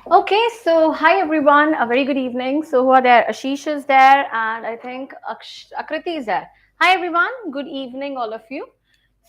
Okay, so hi everyone, a very good evening. So who are there? Ashish is there, and I think Akriti is there. Hi everyone, good evening, all of you.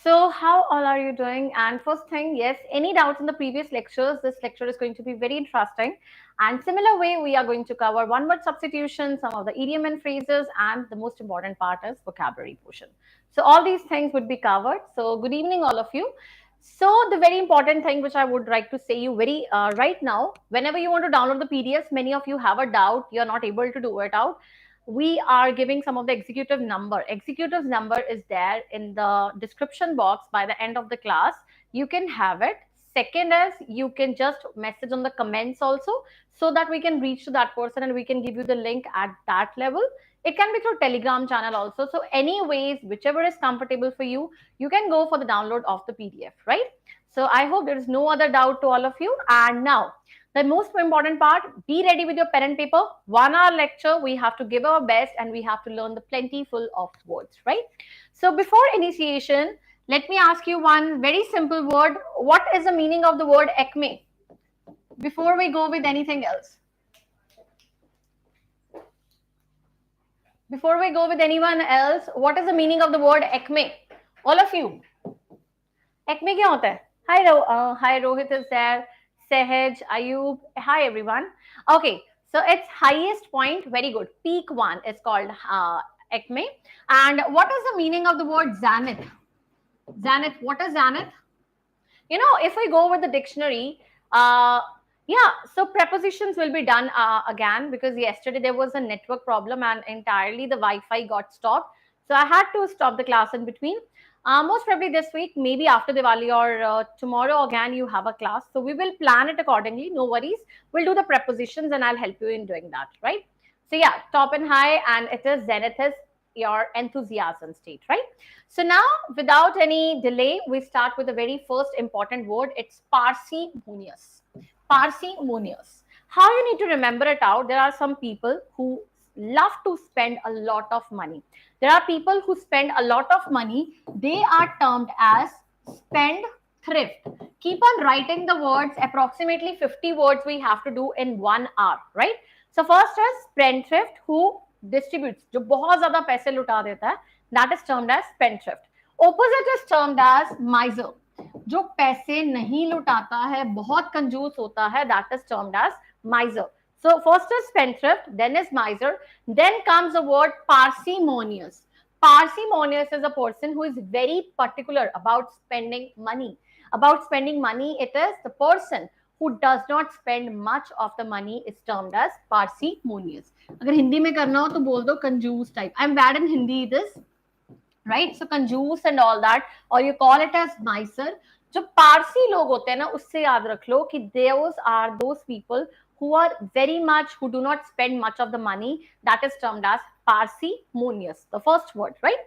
So how all are you doing? And first thing, yes, any doubts in the previous lectures? This lecture is going to be very interesting. And similar way, we are going to cover one word substitution, some of the idiom and phrases, and the most important part is vocabulary portion. So all these things would be covered. So good evening, all of you. So the very important thing which I would like to say you very right now, whenever you want to download the PDFs, many of you have a doubt, you're not able to do it out. We are giving some of the executive number. Executive's number is there in the description box by the end of the class. You can have it. Second is you can just message on the comments also so that we can reach to that person and we can give you the link at that level. It can be through Telegram channel also. So anyways, whichever is comfortable for you, you can go for the download of the PDF, right? So I hope there is no other doubt to all of you. And now, the most important part, be ready with your pen and paper. 1 hour lecture, we have to give our best and we have to learn the plentiful of words, right? So before initiation, let me ask you one very simple word. What is the meaning of the word acme? Before we go with anything else. Before we go with anyone else, what is the meaning of the word acme? All of you. Acme क्या होता है? Hi Rohit is there. Sehaj, Ayub. Hi everyone. Okay, so its highest point, very good. Peak one is called acme. And what is the meaning of the word zenith? Zenith, what is zenith? You know, if we go with the dictionary, uh, yeah, so prepositions will be done again because yesterday there was a network problem and entirely the Wi-Fi got stopped. So I had to stop the class in between. Most probably this week, maybe after Diwali or tomorrow again, you have a class. So we will plan it accordingly. No worries. We'll do the prepositions and I'll help you in doing that, right? So yeah, top and high, and it is zenith is your enthusiasm state, right? So now, without any delay, we start with the very first important word. It's parsimonious. Parsimonious. How you need to remember it out? There are some people who love to spend a lot of money. There are people who spend a lot of money. They are termed as spend thrift. Keep on writing the words. Approximately 50 words we have to do in 1 hour, right? So first is spendthrift, who distributes, जो बहुत ज्यादा पैसे लुटा देता है, that is termed as spendthrift. Opposite is termed as miser, जो पैसे नहीं लुटाता है, बहुत कंजूस होता है, that is termed as miser. So first is spendthrift, then is miser, then comes the word parsimonious. Parsimonious is a person who is very particular about spending money. About spending money, it is the person who does not spend much of the money is termed as parsimonious. अगर हिंदी में करना हो तो बोल दो कंजूस type. I'm bad in Hindi this, right? So कंजूस and all that, or you call it as miser. जो पारसी लोग होते हैं ना, उससे याद रख लो कि those are those people who are very much, who do not spend much of the money. That is termed as parsimonious, the first word, right?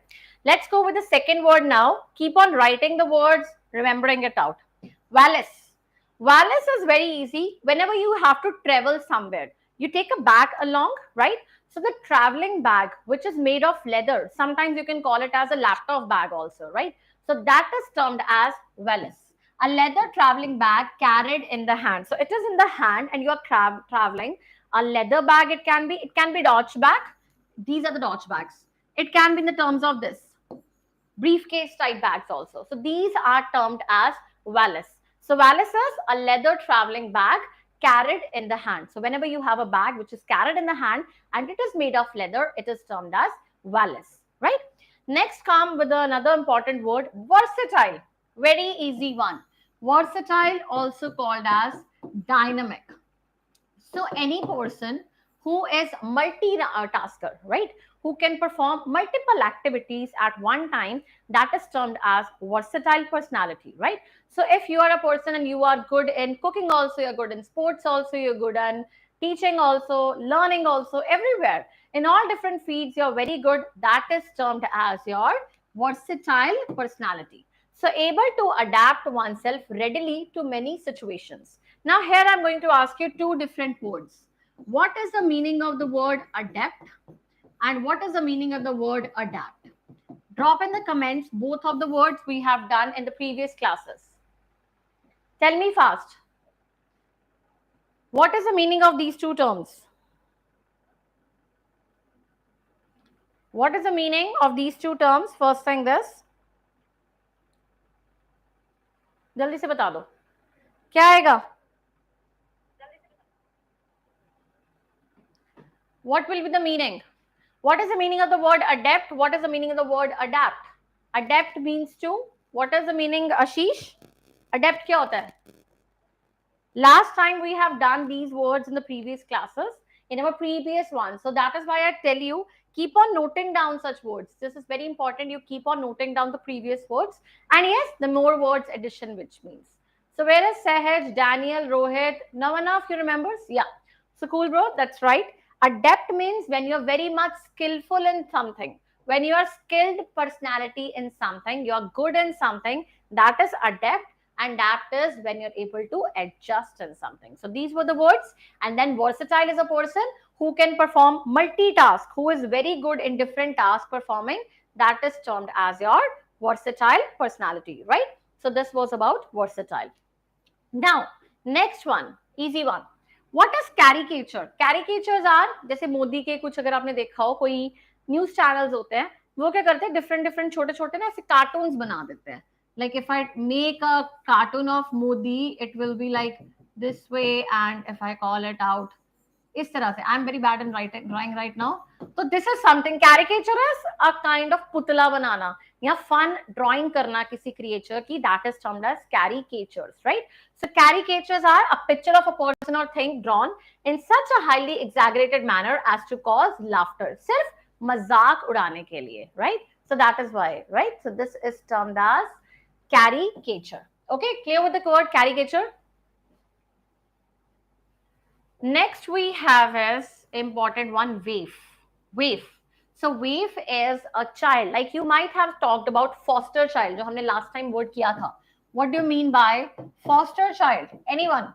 Let's go with the second word now. Keep on writing the words, remembering it out. Valise. Valise is very easy. Whenever you have to travel somewhere, you take a bag along, right? So the traveling bag, which is made of leather, sometimes you can call it as a laptop bag also, right? So that is termed as valise. A leather traveling bag carried in the hand. So it is in the hand and you are traveling. A leather bag, it can be Dodge bag. These are the Dodge bags. It can be in the terms of this. Briefcase type bags also. So these are termed as valise. So valise is a leather traveling bag carried in the hand. So whenever you have a bag which is carried in the hand and it is made of leather, it is termed as valise, right? Next come with another important word, versatile. Very easy one. Versatile, also called as dynamic. So any person who is multi-tasker, right? Who can perform multiple activities at one time, that is termed as versatile personality, right? So if you are a person and you are good in cooking also, you're good in sports also, you're good in teaching also, learning also, everywhere. In all different fields, you're very good. That is termed as your versatile personality. So able to adapt oneself readily to many situations. Now here I'm going to ask you two different words. What is the meaning of the word adept and what is the meaning of the word adapt? Drop in the comments both of the words we have done in the previous classes. Tell me fast. What is the meaning of these two terms? What is the meaning of these two terms? First thing this, जल्दी से बता दो क्या आएगा. What will be the meaning? What is the meaning of the word adept? What is the meaning of the word adapt? Adept means to. What is the meaning, Ashish? Adept क्या होता है? Last time we have done these words in the previous classes, in our previous one. So that is why I tell you, keep on noting down such words. This is very important. You keep on noting down the previous words. And yes, the more words addition, which means. So where is Sahaj, Daniel, Rohit? No one of you remembers? Yeah. So cool, bro. That's right. Adept means when you're very much skillful in something. When you are skilled personality in something, you're good in something, that is adept. And that is when you're able to adjust in something. So these were the words. And then versatile is a person who can perform multitask, who is very good in different tasks performing. That is termed as your versatile personality, right? So this was about versatile. Now, next one, easy one. What is caricature? Caricatures are, जैसे मोदी के कुछ अगर आपने देखा हो, कोई news channels होते हैं, वो क्या करते हैं, डिफरेंट डिफरेंट छोटे छोटे ना ऐसे कार्टून्स बना देते हैं. Like if I make a cartoon of Modi, it will be like this way, and if I call it out, इस तरह से. I'm very bad in drawing right now. So this is something. Caricature is a kind of पुतला बनाना या fun drawing करना किसी creature की. That is termed as caricatures, right? So caricatures are a picture of a person or thing drawn in such a highly exaggerated manner as to cause laughter. सिर्फ मजाक उड़ाने के लिए, right? So that is why, right? So this is termed as caricature. Okay, clear with the word caricature? Next we have is important one, waif. Waif. So waif is a child. Like you might have talked about foster child, जो हमने last time word किया था. What do you mean by foster child? Anyone?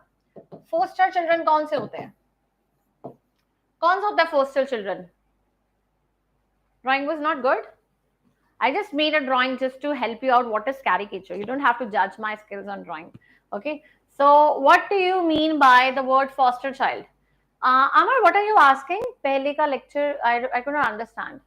Foster children कौन से होते हैं? कौन सा होता है foster children? Drawing was not good. I just made a drawing just to help you out. What is caricature? You don't have to judge my skills on drawing. Okay. So what do you mean by the word foster child? Amar, what are you asking? Pehle ka lecture, I could not understand.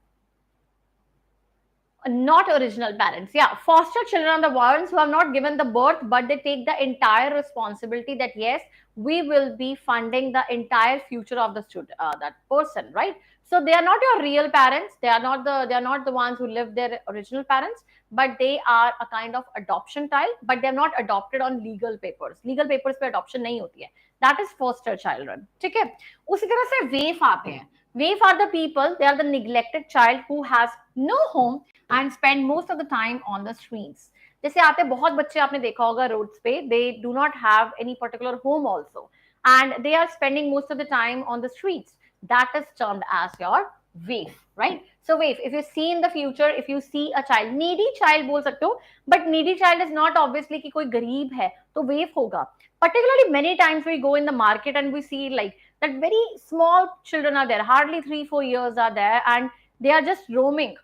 Not original parents. Yeah, foster children are the ones who have not given the birth, but they take the entire responsibility that yes, we will be funding the entire future of the student, that person, right? So they are not your real parents. They are not the ones who live their original parents, but they are a kind of adoption child. But they are not adopted on legal papers. Legal papers पे adoption नहीं होती है. That is foster children. ठीक है? उसी तरह से waif आते हैं. Waif are the people. They are the neglected child who has no home and spend most of the time on the streets. जैसे आते बहुत बच्चे आपने देखा होगा roads पे, they do not have any particular home also, and they are spending most of the time on the streets. That is termed as your waif, right? So waif, if you see in the future, if you see a child, needy child बोल सकते हो, but needy child is not obviously कि कोई गरीब है तो waif होगा. Particularly many times we go in the market and we see like that very small children are there, hardly 3-4 years are there, and they are just roaming.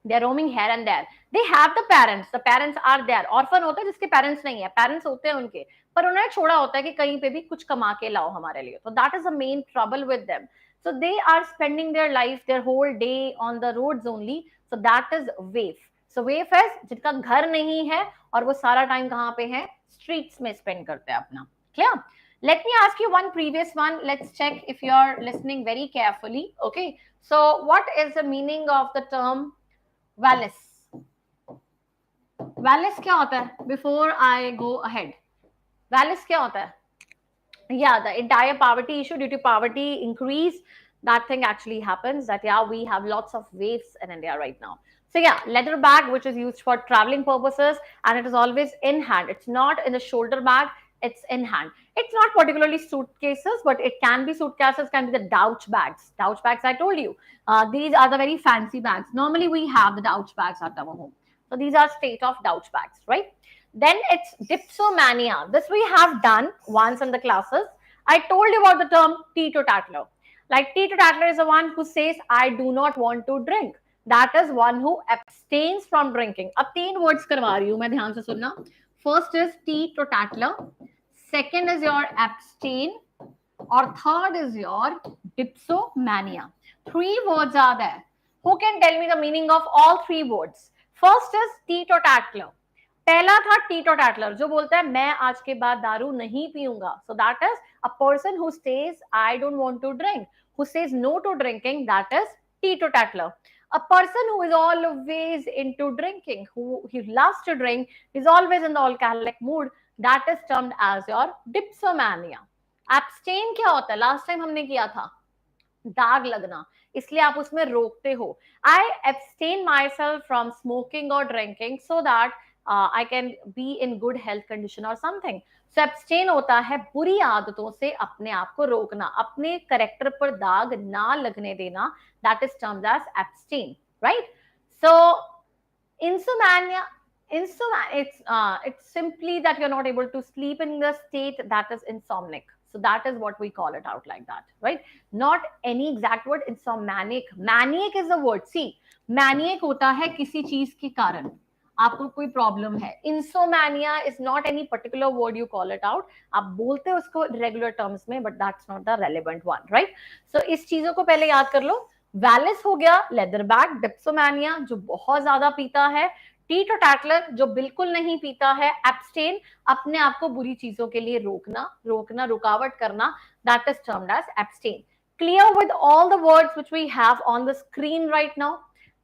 They are roaming here and there. They have the parents are there. Orphan होता है जिसके parents नहीं है, parents होते हैं उनके, पर उन्हें छोड़ा होता है कि कहीं पे भी कुछ कमा के लाओ हमारे लिए. So that is the main trouble with them. So they are spending their life, their whole day on the roads only. So that is waif. So waif है जिनका घर नहीं है और वो सारा टाइम कहाँ पे है, streets में spend करते हैं अपना. Clear? Let me ask you one previous one. Let's check if you are listening very carefully. Okay. So what is the meaning of the term Vallis? Vallis क्या होता है? Before I go ahead, Vallis क्या होता है? Yeah, the entire poverty issue, due to poverty increase, that thing actually happens. That yeah, we have lots of waifs in India right now. So yeah, leather bag which is used for traveling purposes, and it is always in hand. It's not in the shoulder bag. It's in hand. It's not particularly suitcases, but it can be suitcases, can be the douch bags. Douch bags, I told you. These are the very fancy bags. Normally, we have the douch bags at our home. So these are state of douch bags, right? Then it's dipsomania. This we have done once in the classes. I told you about the term teetotaler. Like teetotaler is the one who says, I do not want to drink. That is one who abstains from drinking. अब 3 words करवा रही हूँ मैं, ध्यान से सुनना. First is teetotaler. Second is your abstain. और third is your dipsomania. 3 words are there. Who can tell me the meaning of all 3 words? First is teetotaler. पहला था teetotaler, जो बोलता है मैं आज के बाद दारू नहीं पीऊंगा. So that is a person who says I don't want to drink, who says no to drinking. That is teetotaler. A person who is always into drinking, who he loves to drink, is always in the alcoholic mood. That is termed as your dipsomania. Abstain क्या होता है? Last time हमने किया था दाग लगना, इसलिए आप उसमें रोकते हो. I abstain myself from smoking or drinking so that I can be in good health condition or something. So abstain होता है बुरी आदतों से अपने आप को रोकना, अपने करेक्टर पर दाग ना लगने देना. That is termed as abstain, right? So insomnia, it's simply that you're not able to sleep in the state that is insomnic. So that is what we call it out like that, right? Not any exact word. Insomniac, maniac is the word. See, maniac होता है किसी चीज के कारण आपको कोई problem है. Insomnia is not any particular word you call it out. आप बोलते हो उसको regular terms में, but that's not the relevant one, right? So इस चीजों को पहले याद कर लो. वैलिस हो गया, लेदरबैक, डिप्सोमैनिया जो बहुत ज्यादा पीता है, टीटोटैटलर जो बिल्कुल नहीं पीता है, एब्सटेन अपने आप को बुरी चीजों के लिए रोकना, रुकावट करना. That is termed as abstain. Clear with all the words which we have on the screen right now?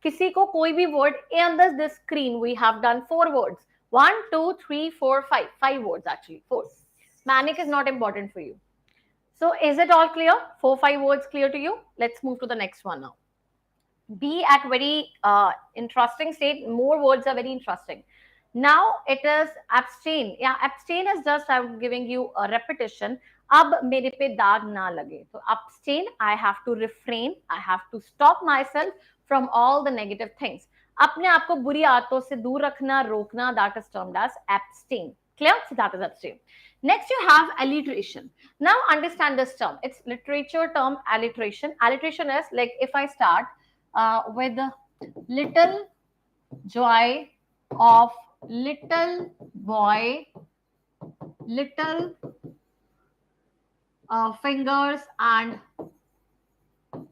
किसी को कोई भी word on this screen we have done 4 words. 1 2 3 4 5 words actually. 4. Manic is not important for you. So is it all clear? 4-5 words clear to you? Let's move to the next one now. Be at very interesting state. More words are very interesting. Now it is abstain. Yeah, abstain is just I'm giving you a repetition. अब मेरे पे दाग ना लगे. So abstain, I have to refrain. I have to stop myself from all the negative things. अपने आप को बुरी आदतों से दूर रखना, रोकना. That is termed as abstain. Clear? So that is abstain. Next you have alliteration. Now understand this term. It's literature term alliteration. Alliteration is like if I start with little joy of little boy, little fingers and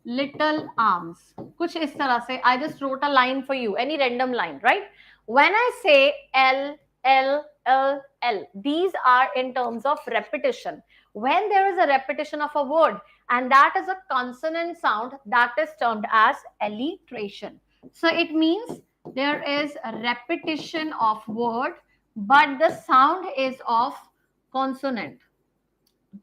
little arms. कुछ इस तरह से. I just wrote a line for you, any random line, right? When I say L, L, L, L, these are in terms of repetition. When there is a repetition of a word and that is a consonant sound, that is termed as alliteration. So it means there is a repetition of word but the sound is of consonant.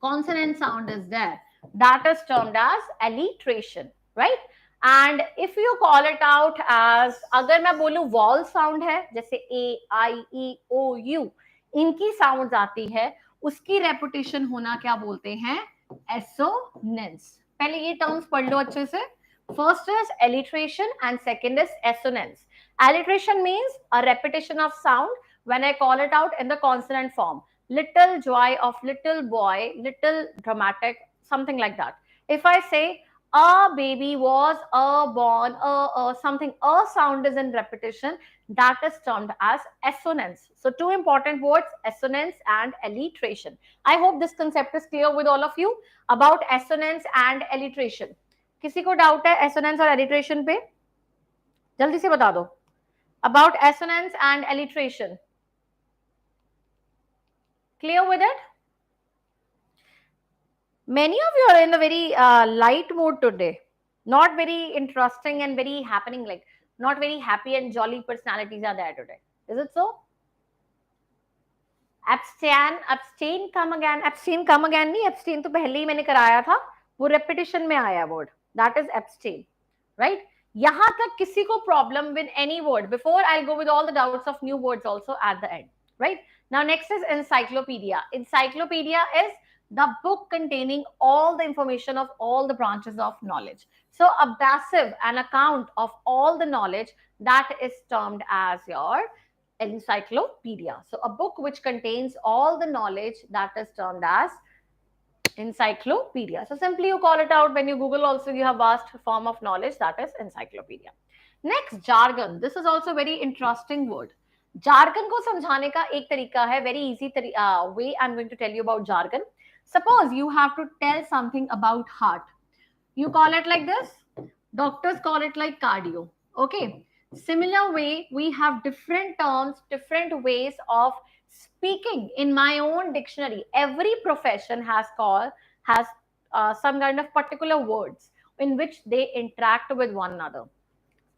Consonant sound is there. That is termed as alliteration, right? And if you call it out as, अगर मैं बोलूं vowel sound है, जैसे A, I, E, O, U, इनकी sounds आती है, उसकी repetition होना क्या बोलते हैं? Assonance. पहले ये terms पढ़ लो अच्छे से. First is alliteration and second is assonance. Alliteration means a repetition of sound when I call it out in the consonant form. Little joy of little boy, little dramatic, something like that. If I say a baby was born, something, a sound is in repetition, that is termed as assonance. So two important words, assonance and alliteration. I hope this concept is clear with all of you about assonance and alliteration. किसी को doubt है assonance और alliteration पे? जल्दी से बता दो. About assonance and alliteration. Clear with it? Many of you are in a very light mood today. Not very interesting and very happening, like not very happy and jolly personalities are there today. Is it so? Abstain, come again. Abstain, come again नहीं. Abstain तो पहले ही मैंने कराया था. वो repetition में आया word. That is abstain, right? यहाँ तक किसी को problem with any word. Before I'll go with all the doubts of new words also at the end, right? Now next is encyclopedia. Encyclopedia is the book containing all the information of all the branches of knowledge. So a passive, an account of all the knowledge, that is termed as your encyclopedia. So a book which contains all the knowledge, that is termed as encyclopedia. So simply you call it out when you Google also, you have vast form of knowledge, that is encyclopedia. Next, jargon. This is also very interesting word. Jargon को समझाने का एक तरीका है, very easy way I'm going to tell you about jargon. Suppose you have to tell something about heart. You call it like this. Doctors call it like cardio. Okay. Similar way, we have different terms, different ways of speaking. In my own dictionary, every profession has some kind of particular words in which they interact with one another.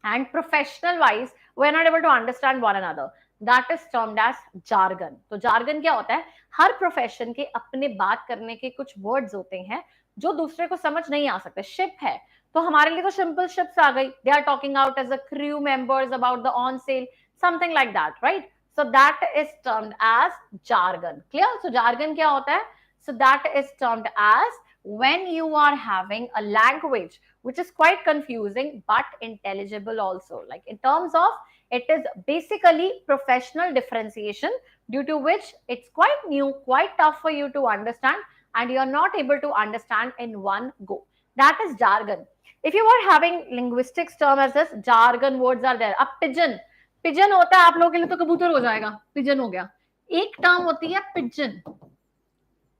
And professional wise, we're not able to understand one another. That is termed as jargon. तो jargon क्या होता है? हर profession के अपने बात करने के कुछ words होते हैं जो दूसरे को समझ नहीं आ सकते. Ship है तो हमारे लिए तो simple ships आ गई. They are talking out as a crew members about the on sale, something like that, right? So that is termed as jargon. Clear? So jargon क्या होता है? So that is termed as when you are having a language which is quite confusing but intelligible also. Like in terms of, it is basically professional differentiation due to which it's quite new, quite tough for you to understand, and you're not able to understand in one go. That is jargon. If you are having linguistics term as this, jargon words are there. अब pigeon, pigeon होता है आप लोगों के लिए तो कबूतर हो जाएगा, pigeon हो गया. एक टर्म होती है pigeon.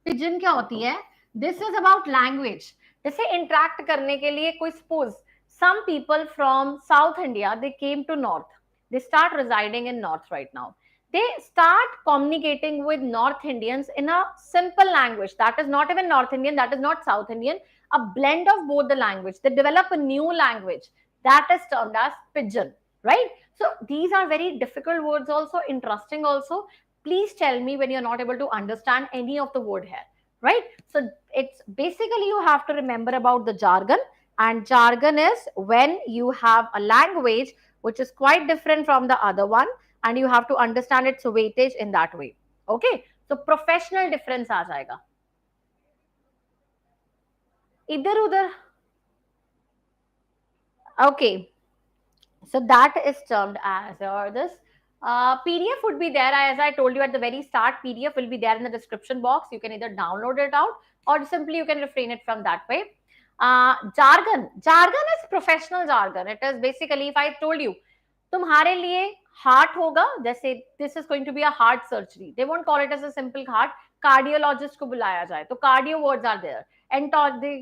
pigeon क्या होती है? This is about language. जैसे interact करने के लिए कोई suppose some people from South India, they came to North. They start residing in North right now. They start communicating with North Indians in a simple language. That is not even North Indian, that is not South Indian, a blend of both the language. They develop a new language. That is termed as pigeon, right? So these are very difficult words also, interesting also. Please tell me when you're not able to understand any of the word here, right? So it's basically you have to remember about the jargon, and jargon is when you have a language which is quite different from the other one and you have to understand its weightage in that way. Okay, so professional difference aa jayega. Idhar udhar. Okay, so that is termed as this. PDF would be there, as I told you at the very start. PDF will be there in the description box. You can either download it out or simply you can refrain it from that way. Jargon is professional jargon. It is basically, if I told you तुम्हारे लिए heart होगा, जैसे this is going to be a heart surgery, they won't call it as a simple heart, cardiologist को बुलाया जाए तो cardio words are there, and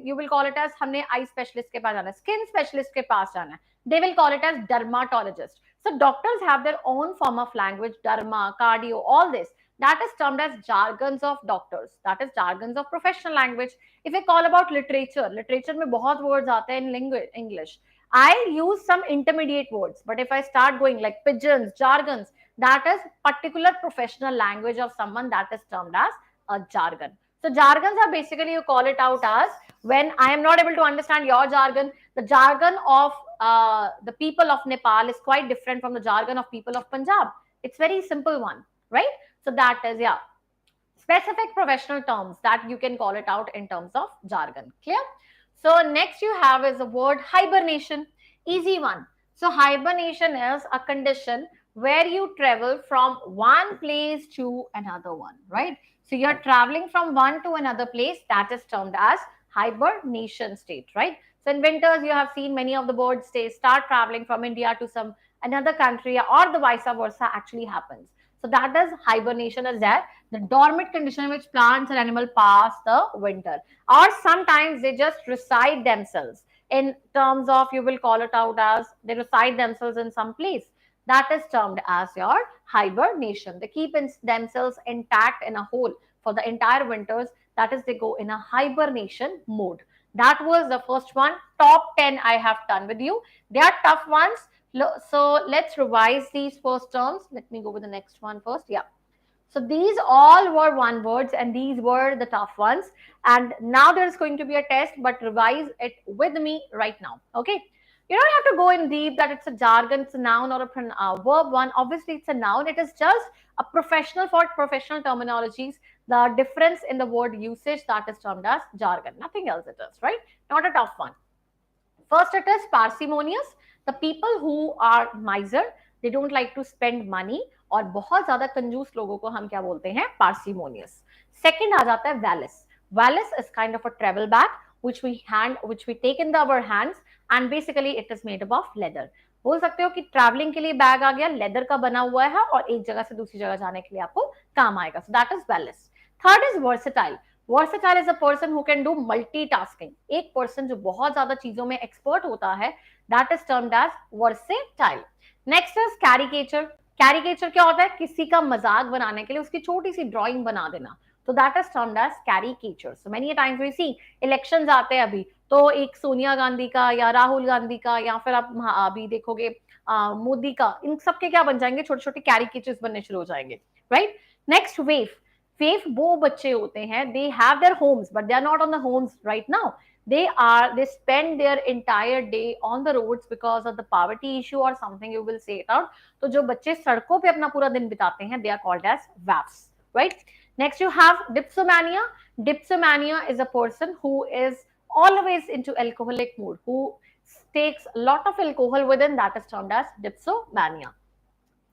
you will call it as हमने eye specialist के पास जाना है, skin specialist के पास जाना है, they will call it as dermatologist. So doctors have their own form of language, derma, cardio, all this. That is termed as jargons of doctors. That is jargons of professional language. If we call about literature, literature में बहुत words आते हैं in English. I use some intermediate words, but if I start going like pigeons, jargons, that is particular professional language of someone, that is termed as a jargon. So jargons are basically, you call it out as when I am not able to understand your jargon. The jargon of the people of Nepal is quite different from the jargon of people of Punjab. It's very simple one, right? So that is, yeah, specific professional terms that you can call it out in terms of jargon. Clear? So next you have is the word hibernation. Easy one. So hibernation is a condition where you travel from one place to another one, right? So you're traveling from one to another place, that is termed as hibernation state, right? So in winters, you have seen many of the birds start traveling from India to some another country, or the vice versa actually happens. So that is hibernation is there, the dormant condition in which plants and animals pass the winter. Or sometimes they just reside themselves in terms of, you will call it out as they reside themselves in some place. That is termed as your hibernation. They keep themselves intact in a hole for the entire winters. That is, they go in a hibernation mode. That was the first one. Top 10 I have done with you. They are tough ones. So let's revise these first terms. Let me go with the next one first. Yeah. So these all were one words and these were the tough ones. And now there's going to be a test, but revise it with me right now. Okay. You don't have to go in deep that it's a jargon, it's a noun or a verb one. Obviously, it's a noun. It is just a professional for professional terminologies. The difference in the word usage, that is termed as jargon. Nothing else it is, right? Not a tough one. First, it is parsimonious. The people who are miser, they don't like to spend money. और बहुत ज्यादा कंजूस लोगों को हम क्या बोलते हैं? Parsimonious. Second आ जाता है valise. Valise is kind of a travel bag which we take in our hands, and basically it is made up of leather. बोल सकते हो कि ट्रैवलिंग के लिए बैग आ गया, लेदर का बना हुआ है और एक जगह से दूसरी जगह जाने के लिए आपको काम आएगा. So that is valise. Third is versatile. Versatile is a person who can do multitasking. एक person जो बहुत ज्यादा चीजों में expert होता है, that is termed as versatile. Next is caricature. Caricature क्या होता है? किसी का मजाक बनाने के लिए उसकी छोटी सी drawing बना देना. तो that is termed as caricature. So many times we see elections आते हैं अभी, तो एक सोनिया गांधी का या राहुल गांधी का या फिर आप अभी देखोगे मोदी का, इन सब के क्या बन जाएंगे? छोटे छोटे कैरिकेचर्स बनने शुरू हो जाएंगे, राइट? Next wave. वेव वो बच्चे होते हैं, they have their homes but they are not on the homes right now. They spend their entire day on the roads because of the poverty issue or something, you will say it out. तो जो बच्चे सड़कों पे अपना पूरा दिन बिताते हैं, they are called as VAFs, right? Next you have dipsomania. Dipsomania is a person who is always into alcoholic mood, who takes a lot of alcohol within, that is termed as dipsomania.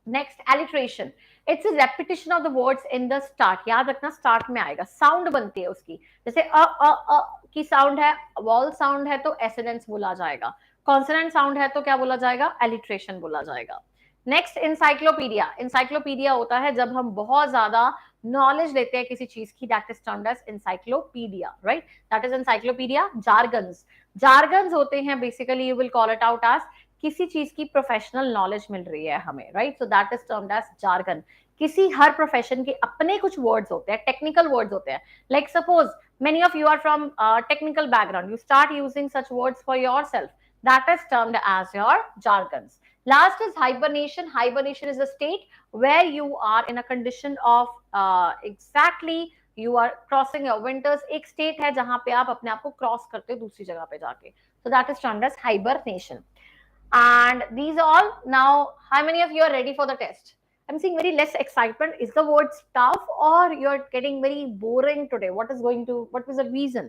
Next, alliteration. It's a repetition of the words in the start. याद रखना start में आएगा, sound बनती है उसकी. जैसे अ की sound है, vowel sound है तो assonance बोला जाएगा, consonant sound है तो क्या बोला जाएगा? alliteration बोला जाएगा. Next encyclopedia. encyclopedia होता है जब हम बहुत ज्यादा नॉलेज लेते हैं किसी चीज की, that is termed as encyclopedia, right? That is encyclopedia. jargons होते हैं basically, you will call it out as किसी चीज की प्रोफेशनल नॉलेज मिल रही है हमें, right? So that is termed as jargon. किसी हर प्रोफेशन के अपने कुछ वर्ड्स होते हैं, टेक्निकल वर्ड्स होते हैं. Like suppose many of you are from technical background, you start using such words for yourself, that is termed as your jargons. Last is hibernation. Hibernation is a state where you are in a condition of exactly you are crossing your winters. एक state है जहां पे आप अपने आप को cross करते हो दूसरी जगह पे जाके. So that is termed as hibernation. And these all, now how many of you are ready for the test? I'm seeing very less excitement. Is the word tough or you're getting very boring today? What was the reason?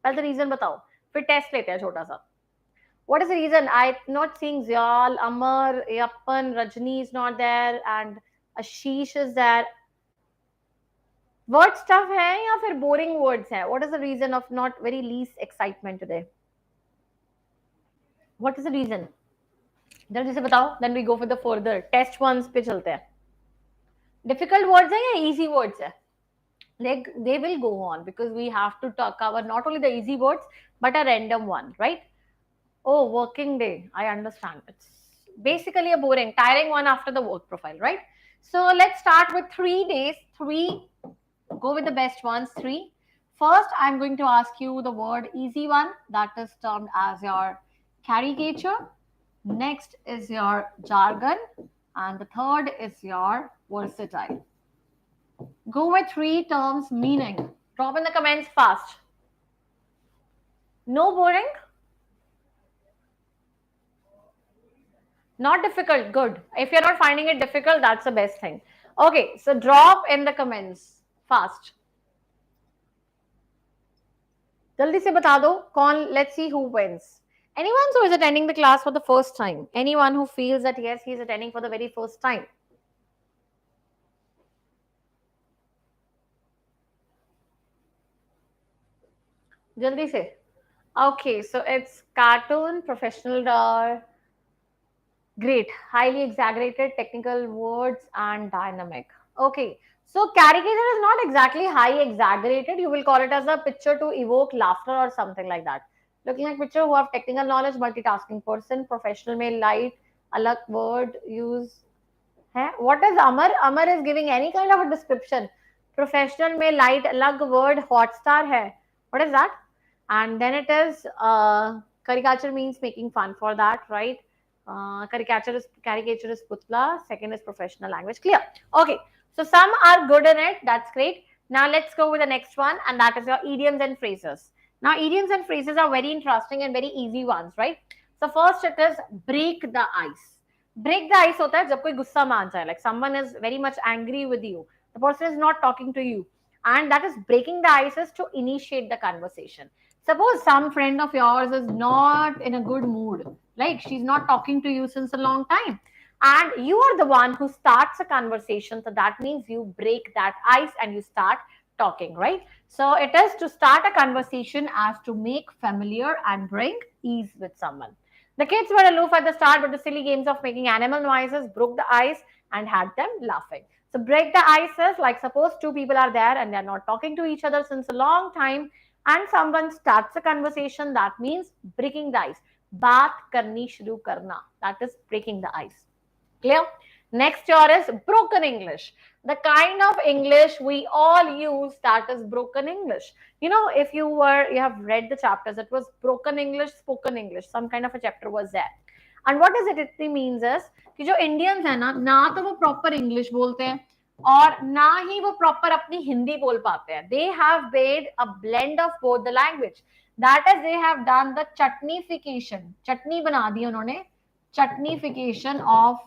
पहले the reason बताओ, फिर test लेते हैं छोटा सा. What is the reason? I'm not seeing Zyal, Amar, Yappan, Rajni is not there, and Ashish is there. Word stuff है या फिर boring words है? What is the reason of not very least excitement today? What is the reason? जल्दी से बताओ. Then we go for the further test ones पे चलते हैं. Difficult words है या easy words है? They will go on because we have to cover not only the easy words but a random one, right? Oh, working day. I understand. It's basically a boring, tiring one after the work profile, right? So let's start with 3 days. 3. Go with the best ones. 3. First, I'm going to ask you the word easy one. That is termed as your caricature. Next is your jargon. And the third is your versatile. Go with 3 terms meaning. Drop in the comments fast. No boring? Not difficult. Good. If you're not finding it difficult, that's the best thing. Okay, so drop in the comments fast. Jaldi se bata do kaun. Let's see who wins. Anyone who is attending the class for the first time? Anyone who feels that yes, he is attending for the very first time? Jaldi se. Okay, so it's cartoon, professional, great, highly exaggerated, technical words and dynamic. Okay, so caricature is not exactly high exaggerated. You will call it as a picture to evoke laughter or something like that. Looking like picture who have technical knowledge, multitasking person, professional में light, अलग word use है. What is Amar? Amar is giving any kind of a description. Professional में light, अलग word, hotstar है. What is that? And then it is caricature means making fun for that, right? Caricature is putla. Second is professional language. Clear? Okay. So some are good in it. That's great. Now let's go with the next one, and that is your idioms and phrases. Now idioms and phrases are very interesting and very easy ones, right? So first it is break the ice. Break the ice होता है जब कोई गुस्सा मान जाए. Like someone is very much angry with you. The person is not talking to you, and that is breaking the ice is to initiate the conversation. Suppose some friend of yours is not in a good mood, like she's not talking to you since a long time, and you are the one who starts a conversation. So that means you break that ice and you start talking, right? So it is to start a conversation as to make familiar and bring ease with someone. The kids were aloof at the start, but the silly games of making animal noises broke the ice and had them laughing. So break the ice is like, suppose two people are there and they're not talking to each other since a long time, and someone starts a conversation. That means breaking the ice. बात करनी शुरू करना. That is breaking the ice. Clear? Next here is broken English. The kind of English we all use, that is broken English. You know, if you have read the chapters, it was broken English, spoken English. Some kind of a chapter was there. And what does it means is कि जो Indians है ना तो वो proper English बोलते हैं और ना ही वो proper अपनी हिंदी बोल पाते हैं. They have made a blend of both the language. That is, they have done the chutneyfication. चटनी बना दी उन्होंने. Chutneyfication of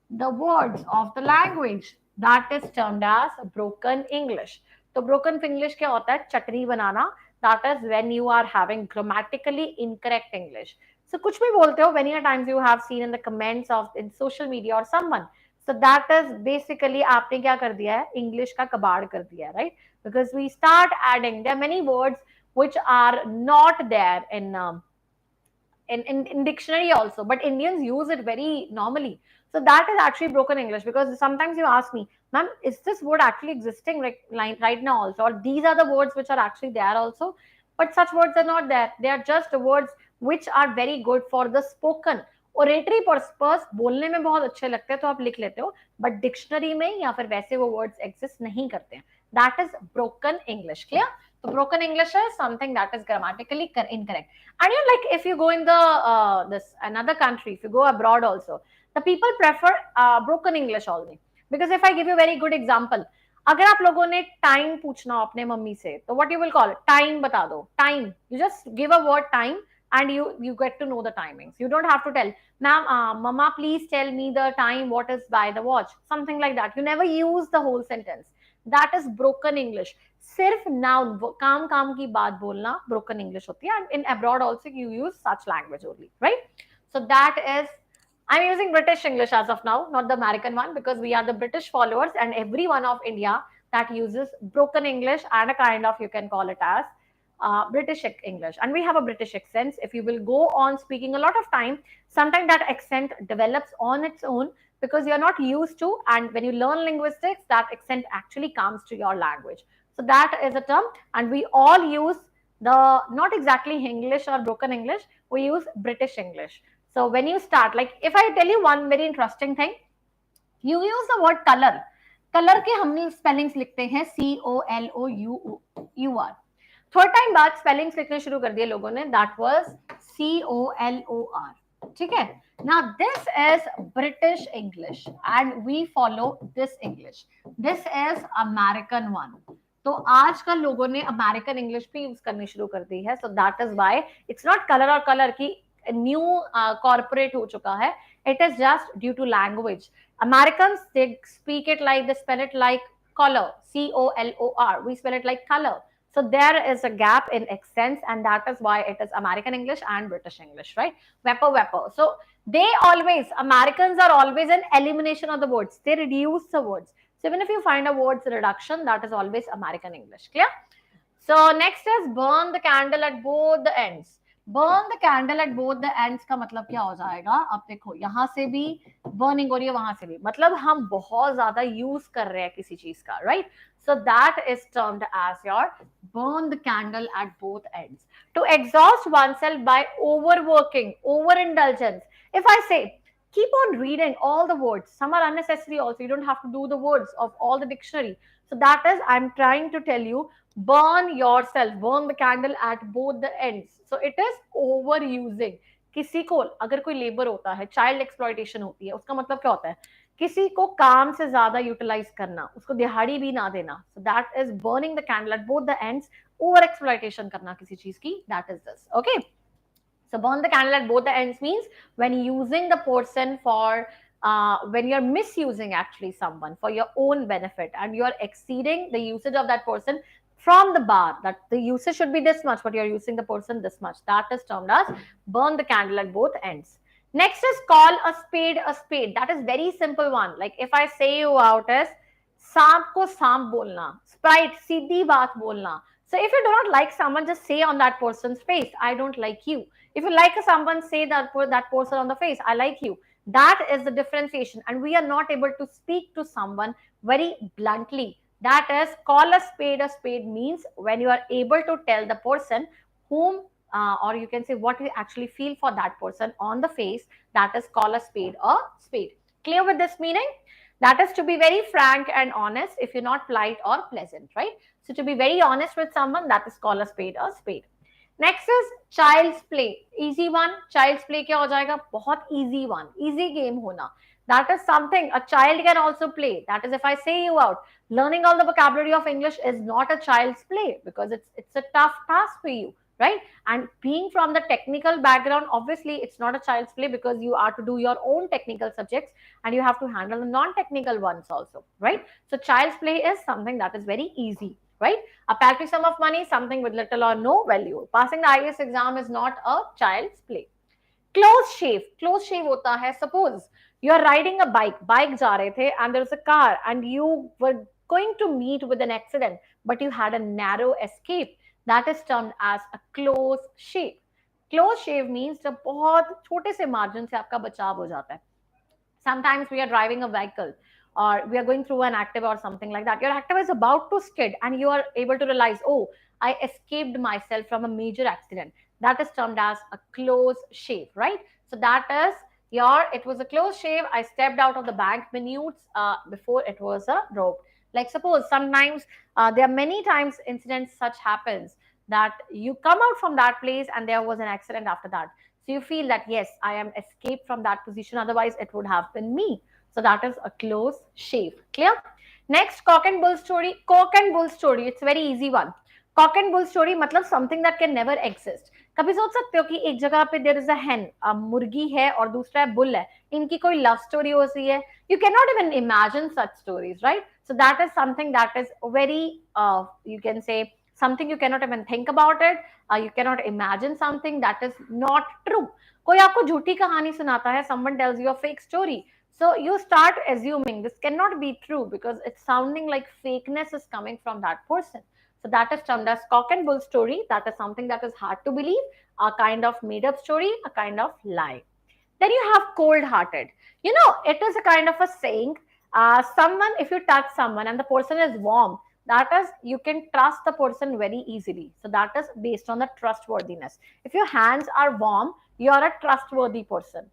the words of the language. That is termed as broken English. तो broken English क्या होता है? चटनी बनाना. That is when you are having grammatically incorrect English. So कुछ भी बोलते हो, many a times you have seen in the comments of in social media or someone. So that is basically आपने क्या कर दिया है? English का कबाड़ कर दिया है, right? Because we start adding, there are many words which are not there in dictionary also, but Indians use it very normally. So that is actually broken English, because sometimes you ask me, ma'am, is this word actually existing right now also, or these are the words which are actually there also? But such words are not there. They are just words which are very good for the spoken. Oratory purpose बोलने में बहुत अच्छे लगते हैं तो आप लिख लेते हो, but dictionary में या फिर वैसे वो words exist नहीं करते हैं. That is broken English. Clear? So broken English is something that is grammatically incorrect. And you know, like if you go in the this another country, if you go abroad also, the people prefer broken English only. Because if I give you a very good example, अगर आप लोगों ने time पूछना हो अपने mummy से, तो what you will call it? Time बता दो. Time. You just give a word time and you get to know the timings. You don't have to tell, ma'am, mama, please tell me the time, what is by the watch. Something like that. You never use the whole sentence. That is broken English. सिर्फ noun, काम काम की बात बोलना broken English होती है. And in abroad also you use such language only, right? So that is, I'm using British English as of now, not the American one, because we are the British followers and everyone of India that uses broken English and a kind of, you can call it as British English. And we have a British accent. If you will go on speaking a lot of time, sometimes that accent develops on its own because you're not used to. And when you learn linguistics, that accent actually comes to your language. So that is a term. And we all use the, not exactly English or broken English, we use British English. So when you start, like if I tell you one very interesting thing, you use the word color. Color के हमने spellings लिखते हैं COLOUR. Third time बाद spellings लिखने शुरू कर दिए लोगों ने. That was COLOR. ठीक है? Now this is British English and we follow this English. This is American one. तो आजकल लोगों ने अमेरिकन इंग्लिश भी यूज करनी शुरू कर दी है. So that is why it's not colour और कलर की न्यू कॉर्पोरेट हो चुका है. It is just due to language. Americans they speak it like, they spell it like color, COLOR. We spell it like color. So there is a gap in accents, and that is why it is American English and British English, right? Wepper. So they always, Americans are always an elimination of the words. They reduce the words. So even if you find a word's reduction, that is always American English. Clear? So next is burn the candle at both the ends. Burn the candle at both the ends का मतलब क्या हो जाएगा? अब देखो, यहाँ से भी burning हो रही है, वहां से भी. मतलब हम बहुत ज्यादा यूज कर रहे हैं किसी चीज का, right? So that is termed as your burn the candle at both ends. To exhaust oneself by overworking, overindulgence. If I say, keep on reading all the words. Some are unnecessary also. You don't have to do the words of all the dictionary. So that is, I'm trying to tell you, burn yourself, burn the candle at both the ends. So it is overusing. किसी को अगर कोई labour होता है, child exploitation होती है, उसका मतलब क्या होता है? किसी को काम से ज्यादा यूटिलाइज करना, उसको दिहाड़ी भी ना देना. So that is burning the candle at both the ends. Over exploitation करना किसी चीज की, that is this. Okay. So burn the candle at both the ends means when using the person for, when you're misusing actually someone for your own benefit and you're exceeding the usage of that person from the bar, that the usage should be this much, but you're using the person this much. That is termed as burn the candle at both ends. Next is call a spade a spade. That is very simple one. Like if I say you out as सांप को सांप बोलना, sprite सीधी बात बोलना. So if you do not like someone, just say on that person's face, I don't like you. If you like someone, say that person on the face, I like you. That is the differentiation. And we are not able to speak to someone very bluntly. That is, call a spade means when you are able to tell the person whom, or you can say what you actually feel for that person on the face. That is, call a spade a spade. Clear with this meaning? That is to be very frank and honest if you're not polite or pleasant, right? So to be very honest with someone, that is call a spade a spade. Next is child's play. Easy one. Child's play क्या हो जाएगा? बहुत easy one, easy game होना. That is something a child can also play. That is, if I say you out, learning all the vocabulary of English is not a child's play because it's a tough task for you, right? And being from the technical background, obviously it's not a child's play because you are to do your own technical subjects and you have to handle the non-technical ones also, right? So child's play is something that is very easy, right? A paltry sum of money, something with little or no value. Passing the IAS exam is not a child's play. Close shave. Close shave होता है. Suppose you are riding a bike. Bike जा रहे थे and there is a car and you were going to meet with an accident, but you had a narrow escape. That is termed as a close shave. Close shave means जब बहुत छोटे से margin से आपका बचाव हो जाता है. Sometimes we are driving a vehicle or we are going through an active or something like that. Your active is about to skid and you are able to realize, oh, I escaped myself from a major accident. That is termed as a close shave, right? So that is it was a close shave. I stepped out of the bank minutes before it was a rope. Like suppose sometimes there are many times incidents such happens that you come out from that place and there was an accident after that. So you feel that, yes, I am escaped from that position. Otherwise, it would have been me. So that is a close shave. Clear? Next, cock and bull story. Cock and bull story. It's very easy one. Cock and bull story मतलब something that can never exist. कभी सोच सकते हो कि एक जगह पे there is a hen, मुर्गी है और दूसरा है bull है. इनकी कोई love story हो रही है. You cannot even imagine such stories, right? So that is something that is very, you can say, something you cannot even think about it. You cannot imagine something that is not true. कोई आपको झूठी कहानी सुनाता है, someone tells you a fake story. So you start assuming this cannot be true because it's sounding like fakeness is coming from that person. So that is termed as cock and bull story. That is something that is hard to believe, a kind of made up story, a kind of lie. Then you have cold hearted. You know, it is a kind of a saying. Someone, if you touch someone and the person is warm, that is, you can trust the person very easily. So that is based on the trustworthiness. If your hands are warm, you are a trustworthy person.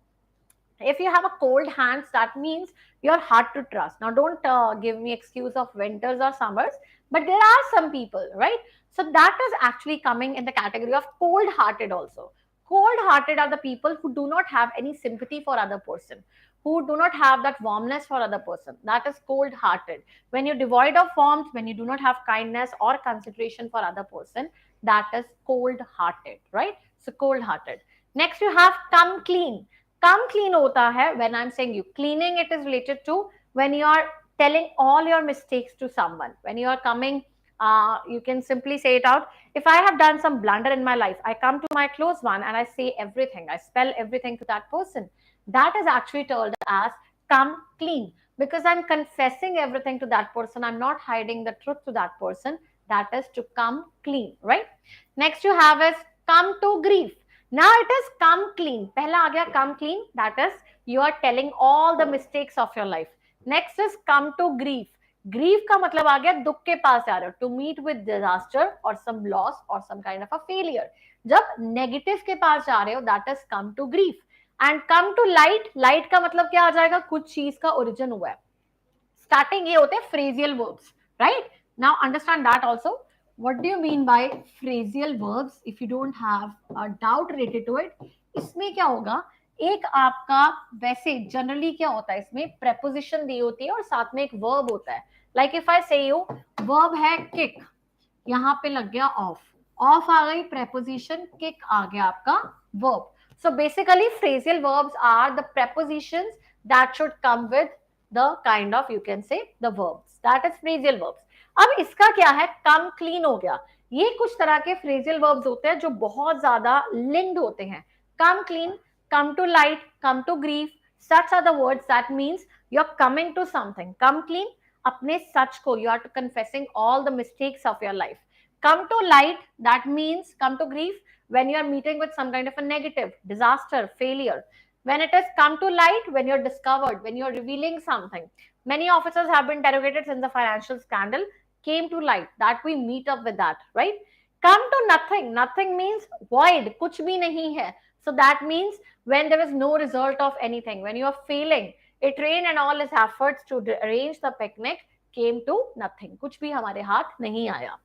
If you have a cold hands, that means you're hard to trust. Now don't give me excuse of winters or summers, but there are some people, right? So that is actually coming in the category of cold hearted also. Cold hearted are the people who do not have any sympathy for other person, who do not have that warmness for other person. That is cold hearted. When you're devoid of warmth, when you do not have kindness or consideration for other person, that is cold hearted, right? So cold hearted. Next you have come clean. Come clean hota hai when I'm saying you. Cleaning, it is related to when you are telling all your mistakes to someone. When you are coming, you can simply say it out. If I have done some blunder in my life, I come to my close one and I say everything. I spell everything to that person. That is actually told as come clean because I'm confessing everything to that person. I'm not hiding the truth to that person. That is to come clean, right? Next you have is come to grief. Now it is come clean. पहला आ गया come clean. That is you are telling all the mistakes of your life. Next is come to grief. Grief का मतलब आ गया दुख के पास आ रहे हो. To meet with disaster or some loss or some kind of a failure. जब negative के पास जा रहे हो, that is come to grief. And come to light. Light का मतलब क्या आ जाएगा? कुछ चीज का origin हुआ है. Starting ये होते हैं phrasal verbs, right? Now understand that also. What do you mean by phrasal verbs? If you don't have a doubt related to it, इसमें क्या होगा? एक आपका वैसे जनरली क्या होता है इसमें preposition दी होती है और साथ में एक verb होता है. Like if I say you, verb है kick, यहाँ पे लग गया off, off आ गई preposition, kick आ गया आपका verb. So basically phrasal verbs are the prepositions that should come with the kind of, you can say, the verbs. That is phrasal verbs. अब इसका क्या है? कम क्लीन हो गया. ये कुछ तरह के फ्रेजल वर्ब्स होते हैं जो बहुत ज्यादा लिंक्ड होते हैं. Come clean, come to light, come to grief, such are the words that means you are coming to something. Come clean, अपने सच को, you are confessing all the mistakes of your life. Come to light, that means come to grief when you are meeting with some kind of a negative, disaster, failure. When it is come to light, when you're discovered, when you're revealing something. Many officers have been interrogated since the financial scandal came to light. That we meet up with that, right? Come to nothing. Nothing means void. Kuch bhi nahi hai. So that means when there is no result of anything, when you are failing, it rained and all his efforts to arrange the picnic came to nothing. Kuch bhi hamare haath nahi aaya.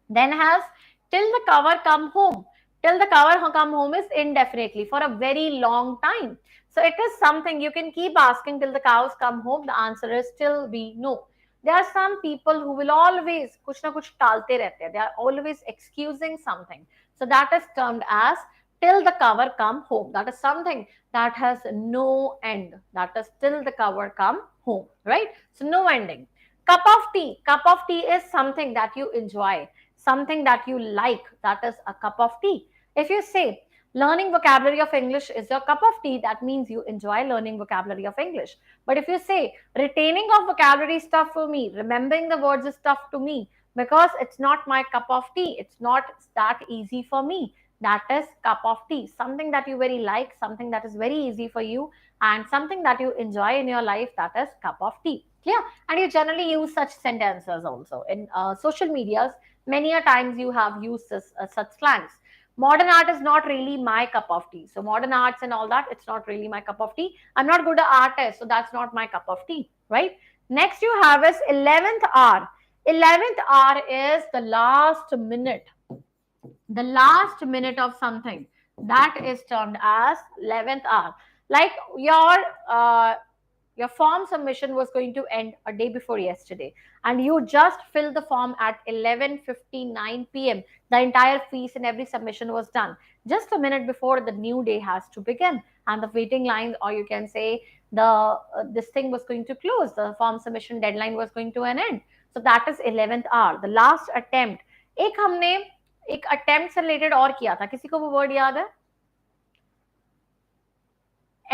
Then has till the cover come home. Till the cover come home is indefinitely for a very long time. So it is something you can keep asking till the cows come home. The answer is still be no. There are some people who will always kuch na kuch talte rehte hain. They are always excusing something. So that is termed as till the cover come home. That is something that has no end. That is till the cover come home, right? So no ending. Cup of tea. Cup of tea is something that you enjoy, something that you like. That is a cup of tea. If you say learning vocabulary of English is your cup of tea, that means you enjoy learning vocabulary of English. But if you say retaining of vocabulary is tough for me, remembering the words is tough to me because it's not my cup of tea, it's not that easy for me, that is cup of tea. Something that you very like, something that is very easy for you, and something that you enjoy in your life, that is cup of tea. Yeah, and you generally use such sentences also in social medias. Many a times you have used such slangs. Modern art is not really my cup of tea. So modern arts and all that, it's not really my cup of tea. I'm not good at artist, so that's not my cup of tea, right? Next you have is 11th hour. 11th hour is the last minute. The last minute of something. That is termed as 11th hour. Like your form submission was going to end a day before yesterday and you just filled the form at 11:59 p.m. The entire fees and every submission was done just a minute before the new day has to begin, and the waiting line, or you can say the this thing was going to close, the form submission deadline was going to an end. So that is 11th hour, the last attempt. एक हमने एक attempt से related और किया था, किसी को वो word याद है?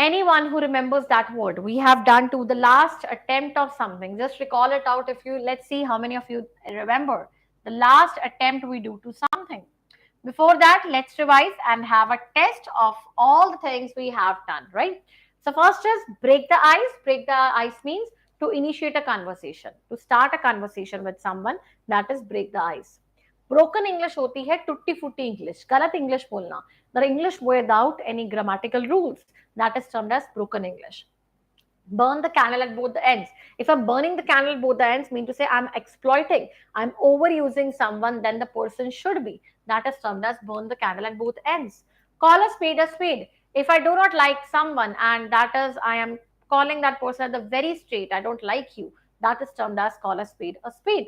Anyone who remembers that word, we have done to the last attempt of something. Just recall it out. If you, let's see how many of you remember the last attempt we do to something. Before that, let's revise and have a test of all the things we have done, right? So first is break the ice. Break the ice means to initiate a conversation, to start a conversation with someone. That is break the ice. Broken English होती है टुट्टी फुट्टी English, गलत English बोलना, the English without any grammatical rules, that is termed as broken English. Burn the candle at both the ends. If I'm burning the candle at both the ends, mean to say I'm exploiting, I'm overusing someone than the person should be. That is termed as burn the candle at both ends. Call a spade a spade. If I do not like someone and that is I am calling that person at the very straight, I don't like you, that is termed as call a spade a spade.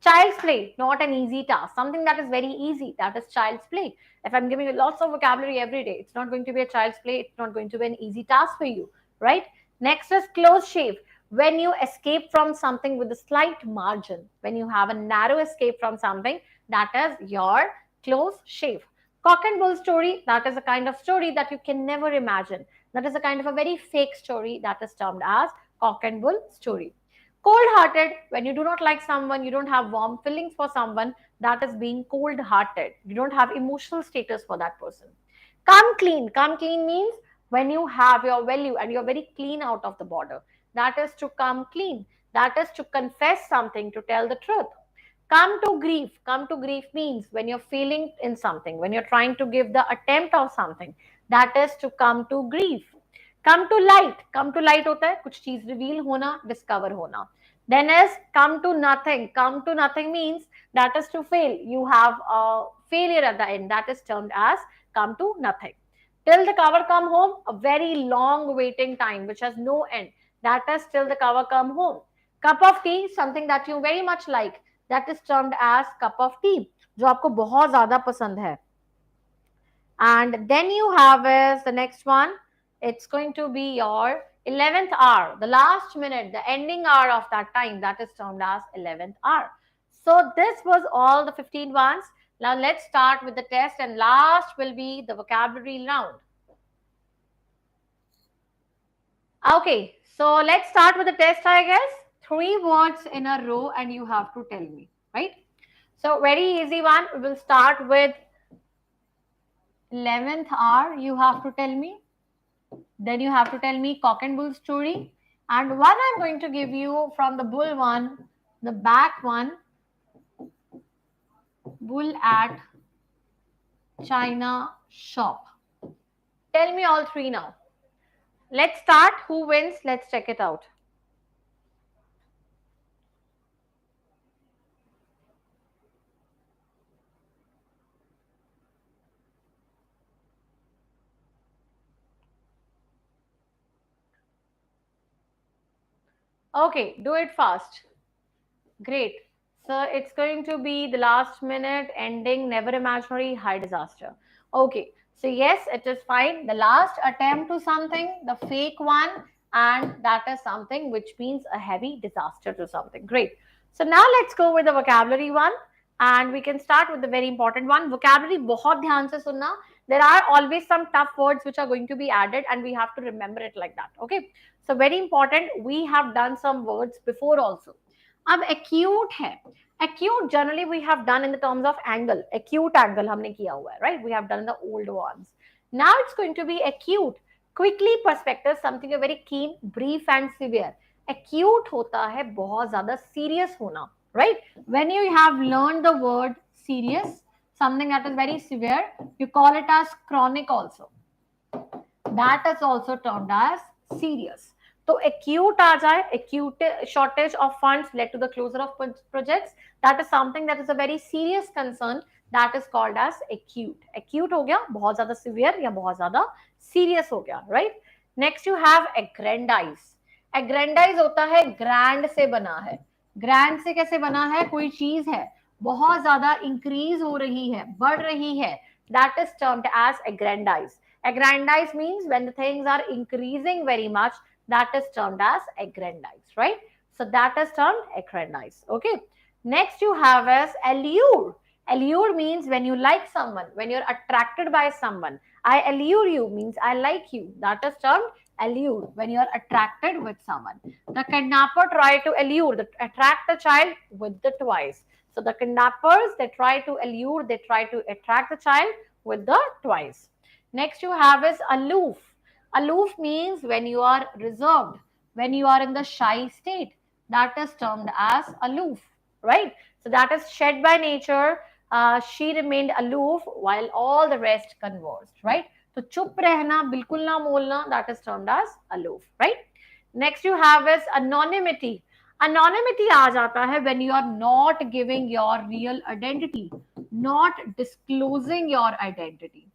Child's play, not an easy task. Something that is very easy, that is child's play. If I'm giving you lots of vocabulary every day, it's not going to be a child's play. It's not going to be an easy task for you, right? Next is close shave. When you escape from something with a slight margin, when you have a narrow escape from something, that is your close shave. Cock and bull story, that is a kind of story that you can never imagine. That is a kind of a very fake story that is termed as cock and bull story. Cold-hearted, when you do not like someone, you don't have warm feelings for someone, that is being cold-hearted. You don't have emotional status for that person. Come clean. Come clean means when you have your value and you're very clean out of the border. That is to come clean. That is to confess something, to tell the truth. Come to grief. Come to grief means when you're feeling in something, when you're trying to give the attempt of something, that is to come to grief. Come to light. Come to light होता है कुछ चीज reveal होना, discover होना. Then is come to nothing. Come to nothing means that is to fail. You have a failure at the end. That is termed as come to nothing. Till the cover come home, a very long waiting time which has no end. That is till the cover come home. Cup of tea, something that you very much like. That is termed as cup of tea, जो आपको बहुत ज़्यादा पसंद है. And then you have is the next one. It's going to be your 11th hour, the last minute, the ending hour of that time. That is termed as 11th hour. So this was all the 15 ones. Now let's start with the test, and last will be the vocabulary round. Okay, so let's start with the test, I guess. 3 words in a row and you have to tell me, right? So very easy one. We will start with 11th hour. You have to tell me. Then you have to tell me cock and bull story. And one I'm going to give you from the bull one, the back one, bull at China shop. Tell me all three now. Let's start. Who wins? Let's check it out. Okay, do it fast. Great. So it's going to be the last minute ending, never imaginary, high disaster. Okay. So yes, it is fine. The last attempt to something, the fake one, and that is something which means a heavy disaster to something. Great. So now let's go with the vocabulary one, and we can start with the very important one. Vocabulary बहुत ध्यान से सुनना. There are always some tough words which are going to be added, and we have to remember it like that. Okay. So very important. We have done some words before also. अब acute है. Acute generally we have done in the terms of angle. Acute angle हमने किया हुआ है, right? We have done in the old ones. Now it's going to be acute. Quickly perspective, something very keen, brief and severe. Acute होता है बहुत ज़्यादा serious होना, right? When you have learned the word serious, something that is very severe, you call it as chronic also. That is also termed as serious. तो acute आ जाए, acute shortage of funds led to the closure of projects. That is something that is a very serious concern. That is called as acute. Acute हो गया बहुत ज़्यादा severe या बहुत ज़्यादा serious हो गया, right? Next you have aggrandize. Aggrandize होता है grand से बना है. Grand से कैसे बना है? कोई चीज है बहुत ज़्यादा increase हो रही है, बढ़ रही है. That is termed as aggrandize. Aggrandize means when the things are increasing very much, that is termed as aggrandize, right? So that is termed aggrandize. Okay. Next you have as allure. Allure means when you like someone, when you're attracted by someone. I allure you means I like you. That is termed allure when you're attracted with someone. The kidnapper tried to allure, attract the child with the twice. So the kidnappers, they try to allure, they try to attract the child with the twice. Next you have is aloof. Aloof means when you are reserved, when you are in the shy state. That is termed as aloof, right? So that is shed by nature. She remained aloof while all the rest conversed, right? So chup rehna, bilkul na molna, that is termed as aloof, right? Next you have is anonymity. Anonymity आ जाता है when you are not giving your real identity, not disclosing your identity.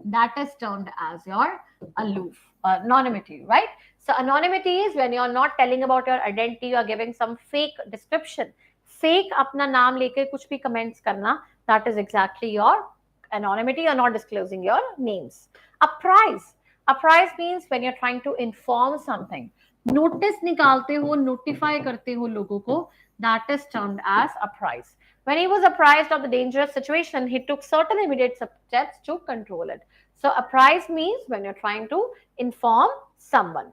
That is termed as your aloof, anonymity, right? So anonymity is when you are not telling about your identity, you are giving some fake description. Fake अपना नाम लेके कुछ भी comments करना, that is exactly your anonymity. You are not disclosing your names. Apprise. Apprise means when you're trying to inform something. Notice निकालते हो, notify करते हो लोगों को, that is termed as apprise. When he was apprised of the dangerous situation, he took certain immediate steps to control it. So apprise means when you're trying to inform someone.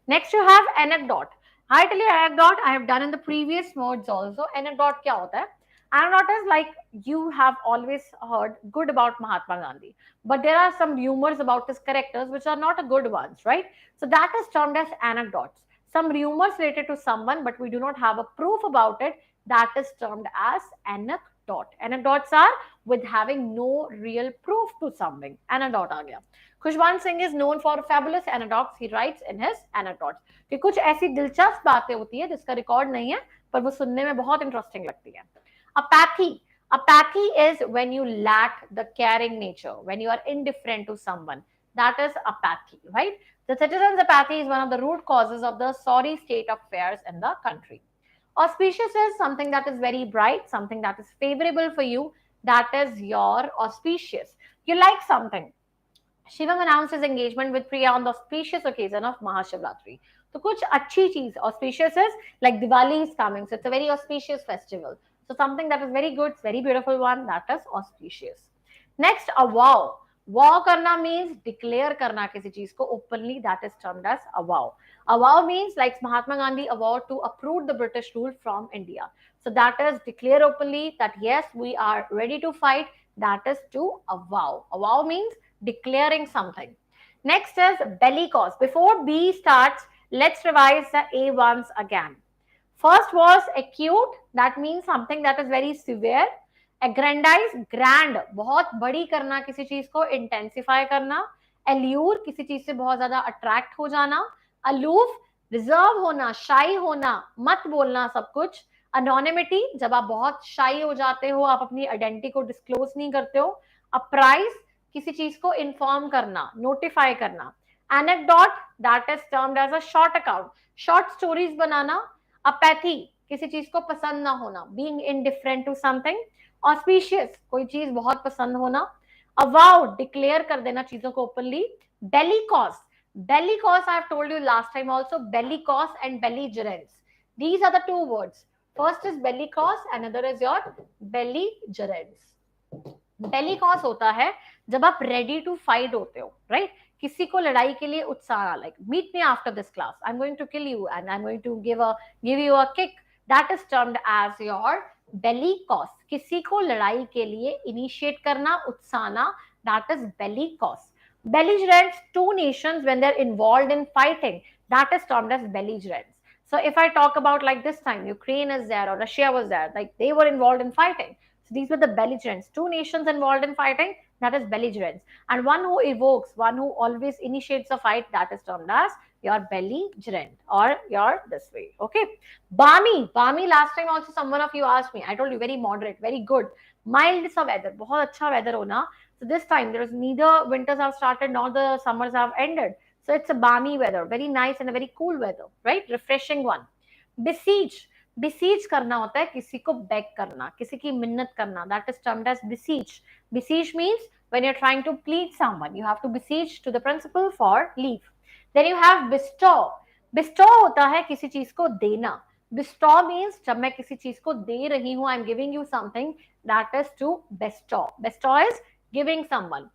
Next you have anecdote. I tell you anecdote, I have done in the previous modes also. Anecdote क्या होता है? Anecdote is like you have always heard good about Mahatma Gandhi, but there are some rumors about his characters which are not good ones, right? So that is termed as anecdotes. Some rumors related to someone, but we do not have a proof about it. That is termed as anecdote. Anecdotes are with having no real proof to something. Anecdote आ गया. Khushwant Singh is known for fabulous anecdotes he writes in his anecdotes. कि कुछ ऐसी दिलचस्प बातें होती है जिसका record नहीं है पर वो सुनने में बहुत इंटरेस्टिंग लगती है. Apathy. Apathy is when you lack the caring nature, when you are indifferent to someone. That is apathy, right? The citizens' apathy is one of the root causes of the sorry state of affairs in the country. Auspicious is something that is very bright, something that is favorable for you. That is your auspicious. You like something. Shivam announced his engagement with Priya on the auspicious occasion of Mahashivratri. So कुछ अच्छी चीज auspicious is like Diwali is coming, so it's a very auspicious festival. So something that is very good, very beautiful one, that is auspicious. Next, a vow. Vow करना means declare करना किसी चीज को openly, that is termed as a vow. A vow means like Mahatma Gandhi vowed to uproot the British rule from India. So that is declare openly that yes, we are ready to fight. That is to a vow. A vow means declaring something. Next is bellicose. Before B starts, Let's revise the A ones again. First was acute, that means something that is very severe. Aggrandize, grand, बहुत बड़ी करना किसी चीज को, intensify करना. Allure, किसी चीज से बहुत ज्यादा attract हो जाना. Aloof, रिजर्व होना, शाई होना, मत बोलना सब कुछ. Anonymity, जब आप बहुत शाई हो जाते हो, आप अपनी आइडेंटिटी को डिस्क्लोज नहीं करते हो. Apprise, किसी चीज को इन्फॉर्म करना, नोटिफाई करना. Anecdote, that is termed as a short account, short stories बनाना. अपैथी, किसी चीज को पसंद ना होना, being indifferent to something. Auspicious, कोई चीज बहुत पसंद होना. अवाउ, डिक्लेयर कर देना चीजों को openly. Bellicose, bellicose I have told you last time also, bellicose and belligerence, these are the two words. First is bellicose, another is your belligerence. Bellicose होता है जब आप ready to fight होते हो, right? किसी को लड़ाई के लिए उत्साह, like meet me after this class, I'm going to kill you and I'm going to give you a kick, that is termed as your bellicose. किसी को लड़ाई के लिए initiate करना, उत्साहना, that is bellicose. Belligerents, two nations when they're involved in fighting, that is termed as belligerents. So if I talk about like this time, Ukraine is there or Russia was there, like they were involved in fighting. So these were the belligerents, two nations involved in fighting, that is belligerents. And one who evokes, one who always initiates a fight, that is termed as your belligerent or your this way. Okay. Balmy, balmy, last time also someone of you asked me, I told you very moderate, very good. Mild sa weather, बहुत अच्छा weather होना. So this time there is neither winters have started nor the summers have ended. So it's a balmy weather, very nice and a very cool weather, right? Refreshing one. Besiege, besiege करना होता है किसी को beg करना, किसी की मिन्नत करना, that is termed as besiege. Besiege means when you're trying to plead someone, you have to besiege to the principal for leave. Then you have bestow. Bestow होता है किसी चीज को देना. Bestow means जब मैं किसी चीज को दे रही हूँ, I'm giving you something, that is to bestow. Bestow is giving someone.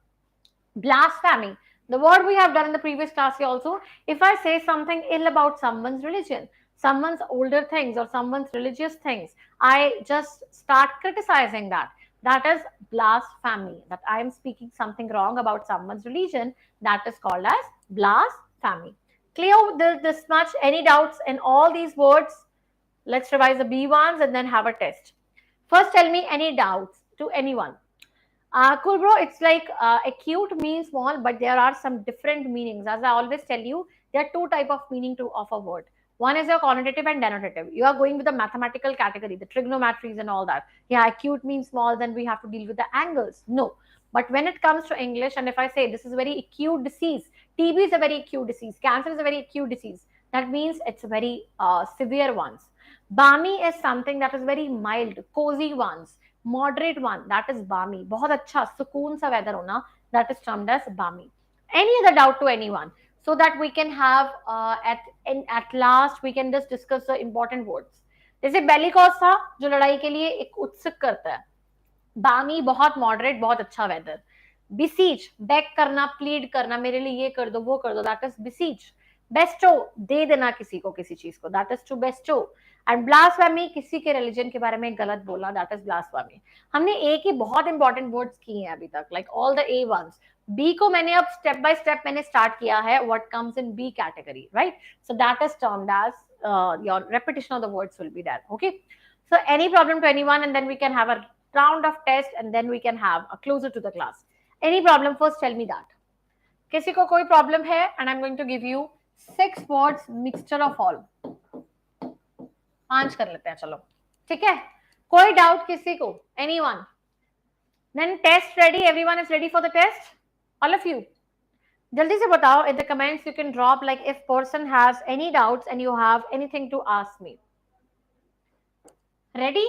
Blasphemy, the word we have done in the previous class also. If I say something ill about someone's religion, someone's older things or someone's religious things, I just start criticizing that. That is blasphemy. That I am speaking something wrong about someone's religion, that is called as blasphemy. Clear this much? Any doubts in all these words? Let's revise the B ones and then have a test. First, tell me any doubts to anyone. Cool, bro. It's like acute means small, but there are some different meanings. As I always tell you, there are two type of meaning of a word. One is your connotative and denotative. You are going with the mathematical category, the trigonometries and all that. Yeah, acute means small, then we have to deal with the angles. No. But when it comes to English, and if I say this is a very acute disease, TB is a very acute disease, cancer is a very acute disease, that means it's a very severe ones. Balmy is something that is very mild, cozy ones. Moderate one, that is balmy. बहुत अच्छा सुकून सा weather होना, that is termed as balmy. Any other doubt to anyone? So that we can have at last we can just discuss the important words. जैसे bellicose था जो लड़ाई के लिए एक उत्सुक करता है. Balmy बहुत moderate, बहुत अच्छा weather. Besiege, beg करना, plead करना, मेरे लिए ये कर दो, वो कर दो, that is besiege. Bestow, दे देना किसी को किसी चीज को, that is to bestow. And blasphemy, किसी के रिलीजन के बारे में गलत बोलना, दैट इज ब्लास्फेमी. हमने ए की बहुत इंपॉर्टेंट वर्ड्स किए हैं अभी तक, like all the A ones. B को मैंने अब स्टेप बाय स्टेप मैंने स्टार्ट किया है, what comes in B category, right? So that is termed as your repetition of the words will be there. Okay, so any problem to anyone, and then we can have a round of test and then we can have a closer to the class. Any problem? First tell me that. किसी को कोई problem है? And I'm going to give you 6 words mixture of all. 5 कर लेते हैं, चलो ठीक है. कोई डाउट किसी को? Anyone? Then test ready? Everyone is ready for the test? All of you? जल्दी से बताओ. In the comments you can drop like if person has any doubts and you have anything to ask me. Ready?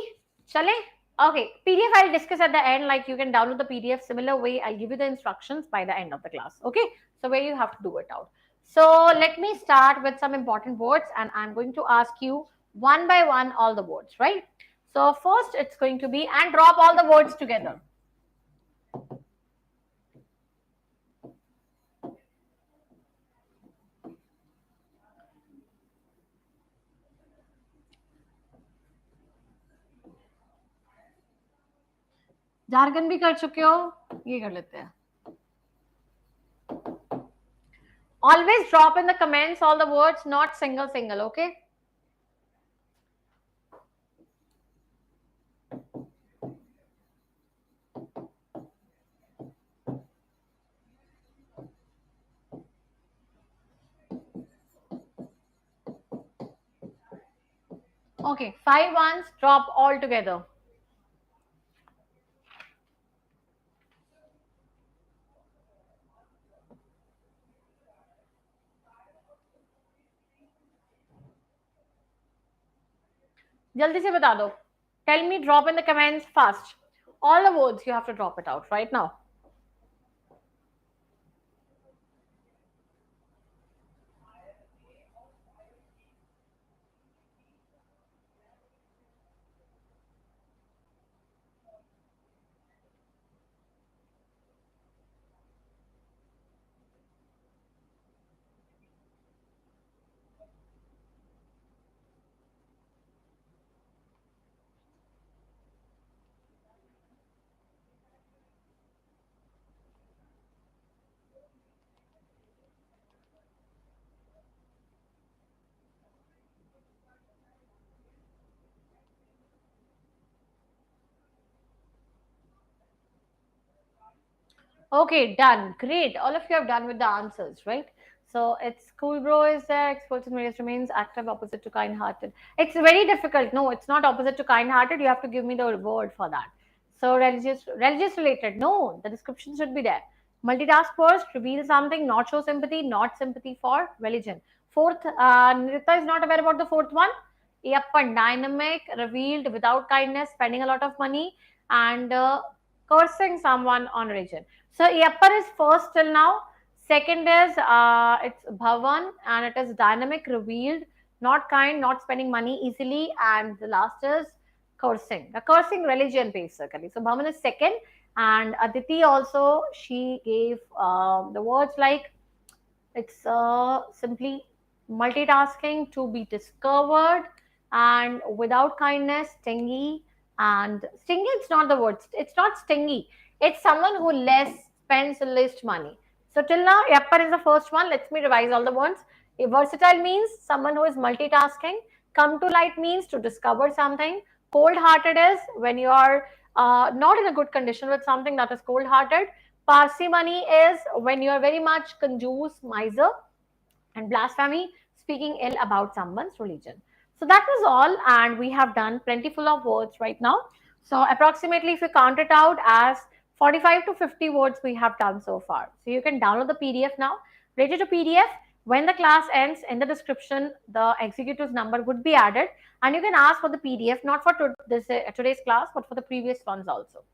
चले? Okay, PDF I'll discuss at the end, like you can download the PDF similar way. I'll give you the instructions by the end of the class. Okay, so where you have to do it out. So let me start with some important words and I'm going to ask you one by one all the words, right? So first it's going to be, and drop all the words together. Jargon भी कर चुके हो, ये कर लेते हैं. Always drop in the comments all the words, not single, okay? Okay, 5 ones, drop all together. Jaldi se bata do. Tell me, drop in the comments fast. All the words you have to drop it out right now. Okay, done. Great. All of you have done with the answers, right? So it's cool, bro. Is there experts in various remains active opposite to kind-hearted? It's very difficult. No, it's not opposite to kind-hearted. You have to give me the word for that. So religious related. No, the description should be there. Multitask first, reveal something, not show sympathy, not sympathy for religion. Fourth, Nirita is not aware about the fourth one. Yep, dynamic, revealed without kindness, spending a lot of money, and cursing someone on religion. So Yapar is first till now. Second is it's Bhavan and it is dynamic, revealed, not kind, not spending money easily, and the last is cursing. The cursing religion basically. So Bhavan is second, and Aditi also she gave the words like it's simply multitasking to be discovered and without kindness, stingy. And stingy, it's not the word. It's not stingy. It's someone who less spends least money. So till now, Yapper is the first one. Let me revise all the words. A versatile means someone who is multitasking. Come to light means to discover something. Cold-hearted is when you are not in a good condition with something, that is cold-hearted. Parsimony is when you are very much conjuice, miser, and blasphemy, speaking ill about someone's religion. So that was all, and we have done plentiful of words right now. So approximately, if you count it out, as 45 to 50 words we have done so far. So you can download the PDF now. Related to PDF, when the class ends, in the description, the executive's number would be added, and you can ask for the PDF, not for today's class, but for the previous ones also.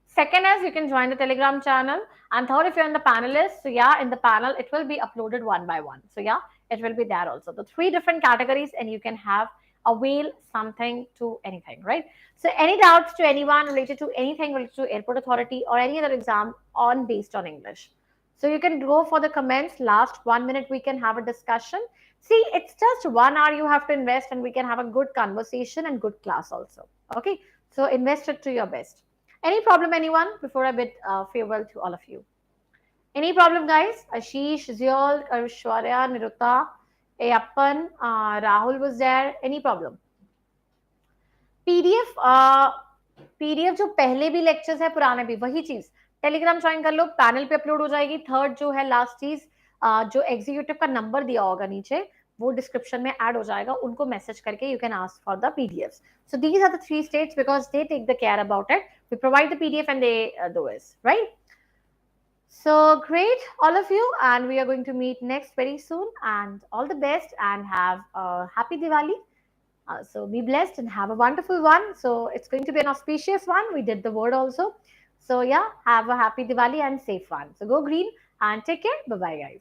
Second is you can join the Telegram channel. And third, if you're in the panelists, so yeah, in the panel, it will be uploaded one by one. So yeah, it will be there also. The three different categories, and you can have avail something to anything, right? So any doubts to anyone related to anything related to airport authority or any other exam on based on English. So you can go for the comments. Last 1 minute, we can have a discussion. See, it's just 1 hour you have to invest, and we can have a good conversation and good class also. Okay, so invest it to your best. Any problem, anyone, before I bid farewell to all of you? Any problem, guys? Ashish, Zyol, Aishwarya, Niruta, Ayappan, Rahul was there. Any problem? PDF, PDF जो पहले भी lectures है पुराने भी वही चीज Telegram join कर लो panel पे अपलोड हो जाएगी थर्ड जो है लास्ट चीज जो एग्जीक्यूटिव का नंबर दिया होगा नीचे वो डिस्क्रिप्शन में ऐड हो जाएगा उनको मैसेज करके you can ask for the PDFs so these are the three states because they take the care about it we provide the PDF and they do it right so great all of you and we are going to meet next very soon and all the best and have a happy Diwali. So be blessed and have a wonderful one. So it's going to be an auspicious one. We did the word also. So yeah, have a happy Diwali and safe one. So go green and take care. Bye bye guys.